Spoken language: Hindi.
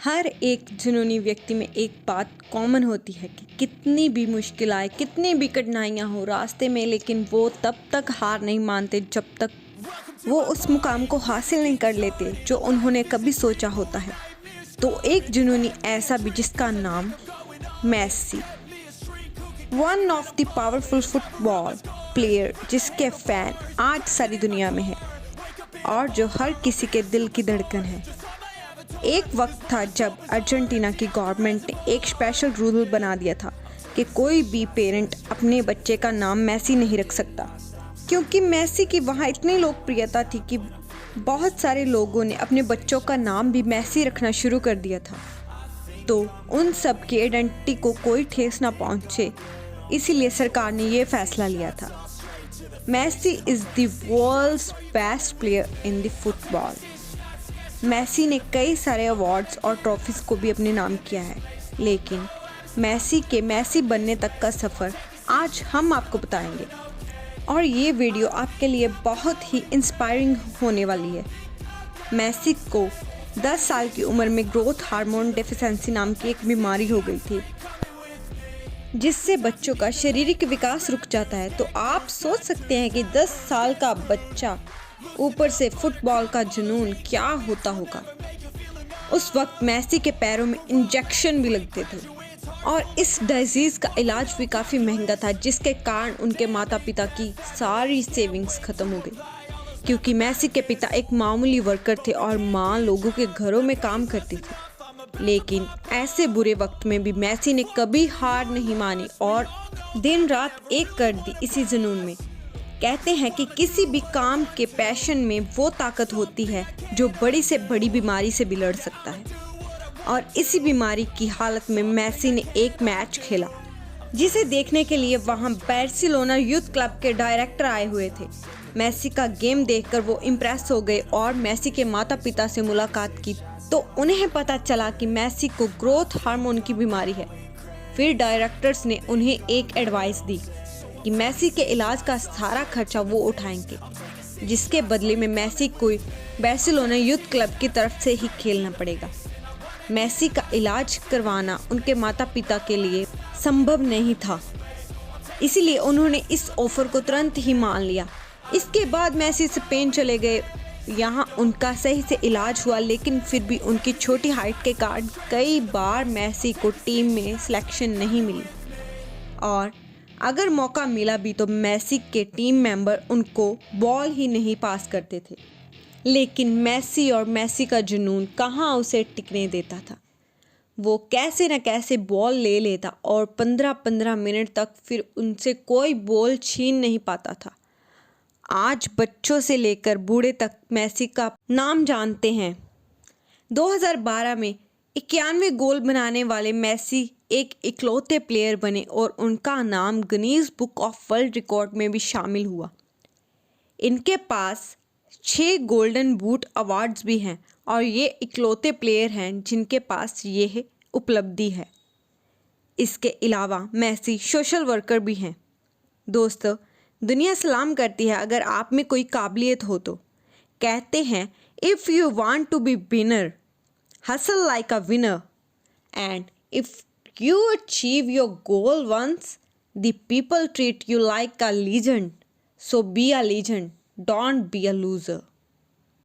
हर एक जुनूनी व्यक्ति में एक बात कॉमन होती है कि कितनी भी मुश्किल आए, कितनी भी कठिनाइयाँ हो रास्ते में, लेकिन वो तब तक हार नहीं मानते जब तक वो उस मुकाम को हासिल नहीं कर लेते जो उन्होंने कभी सोचा होता है। तो एक जुनूनी ऐसा भी जिसका नाम Messi, one of the powerful football player जिसके फैन आज सारी दुनिया में है और जो हर किसी के दिल की धड़कन है। एक वक्त था जब अर्जेंटीना की गवर्नमेंट ने एक स्पेशल रूल बना दिया था कि कोई भी पेरेंट अपने बच्चे का नाम मेसी नहीं रख सकता, क्योंकि मेसी की वहाँ इतनी लोकप्रियता थी कि बहुत सारे लोगों ने अपने बच्चों का नाम भी मेसी रखना शुरू कर दिया था। तो उन सब की आइडेंटिटी को कोई ठेस ना पहुँचे, इसीलिए सरकार ने ये फैसला लिया था। Messi is the world's best player in the football. Messi ने कई सारे अवार्ड्स और ट्रॉफीज़ को भी अपने नाम किया है, लेकिन मेसी के मेसी बनने तक का सफ़र आज हम आपको बताएंगे और ये वीडियो आपके लिए बहुत ही इंस्पायरिंग होने वाली है। मेसी को 10 साल की उम्र में ग्रोथ हार्मोन डेफिशिएंसी नाम की एक बीमारी हो गई थी, जिससे बच्चों का शारीरिक विकास रुक जाता है। तो आप सोच सकते हैं कि 10 साल का बच्चा, ऊपर से फुटबॉल का जुनून, क्या होता होगा। उस वक्त मेसी के पैरों में इंजेक्शन भी लगते थे और इस डिजीज़ का इलाज भी काफ़ी महंगा था, जिसके कारण उनके माता पिता की सारी सेविंग्स ख़त्म हो गई, क्योंकि मेसी के पिता एक मामूली वर्कर थे और माँ लोगों के घरों में काम करती थी। लेकिन ऐसे बुरे वक्त में भी मेसी ने कभी हार नहीं मानी और दिन रात एक कर दी इसी जुनून में। कहते हैं कि किसी भी काम के पैशन में वो ताकत होती है जो बड़ी से बड़ी बीमारी से भी लड़ सकता है। और इसी बीमारी की हालत में मेसी ने एक मैच खेला, जिसे देखने के लिए वहां बार्सिलोना यूथ क्लब के डायरेक्टर आए हुए थे। मेसी का गेम देखकर वो इम्प्रेस हो गए और मेसी के माता पिता से मुलाकात की तो उन्हें पता चला कि मेसी को ग्रोथ हार्मोन की बीमारी है। फिर डायरेक्टर्स ने उन्हें एक एडवाइस दी कि मेसी के इलाज का सारा खर्चा वो उठाएंगे, जिसके बदले में मेसी को बार्सिलोना यूथ क्लब की तरफ से ही खेलना पड़ेगा। मेसी का इलाज करवाना उनके माता पिता के लिए संभव नहीं था, इसीलिए उन्होंने इस ऑफर को तुरंत ही मान लिया। इसके बाद मेसी स्पेन चले गए, यहाँ उनका सही से इलाज हुआ, लेकिन फिर भी उनकी छोटी हाइट के कारण कई बार मेसी को टीम में सिलेक्शन नहीं मिली और अगर मौका मिला भी तो मेसी के टीम मेंबर उनको बॉल ही नहीं पास करते थे। लेकिन मेसी और मेसी का जुनून कहाँ उसे टिकने देता था। वो कैसे न कैसे बॉल ले लेता और 15-15 मिनट तक फिर उनसे कोई बॉल छीन नहीं पाता था। आज बच्चों से लेकर बूढ़े तक मेसी का नाम जानते हैं। 2012 में 91 गोल बनाने वाले मेसी एक इकलौते प्लेयर बने और उनका नाम Guinness book of world record में भी शामिल हुआ। इनके पास 6 गोल्डन बूट अवार्ड्स भी हैं और ये इकलौते प्लेयर हैं जिनके पास ये उपलब्धि है। इसके अलावा मेसी सोशल वर्कर भी हैं। दोस्तों, दुनिया सलाम करती है अगर आप में कोई काबिलियत हो तो। कहते हैं, if you want to be winner, hustle like a winner, and if you achieve your goal once, the people treat you like a legend. So be a legend, don't be a loser.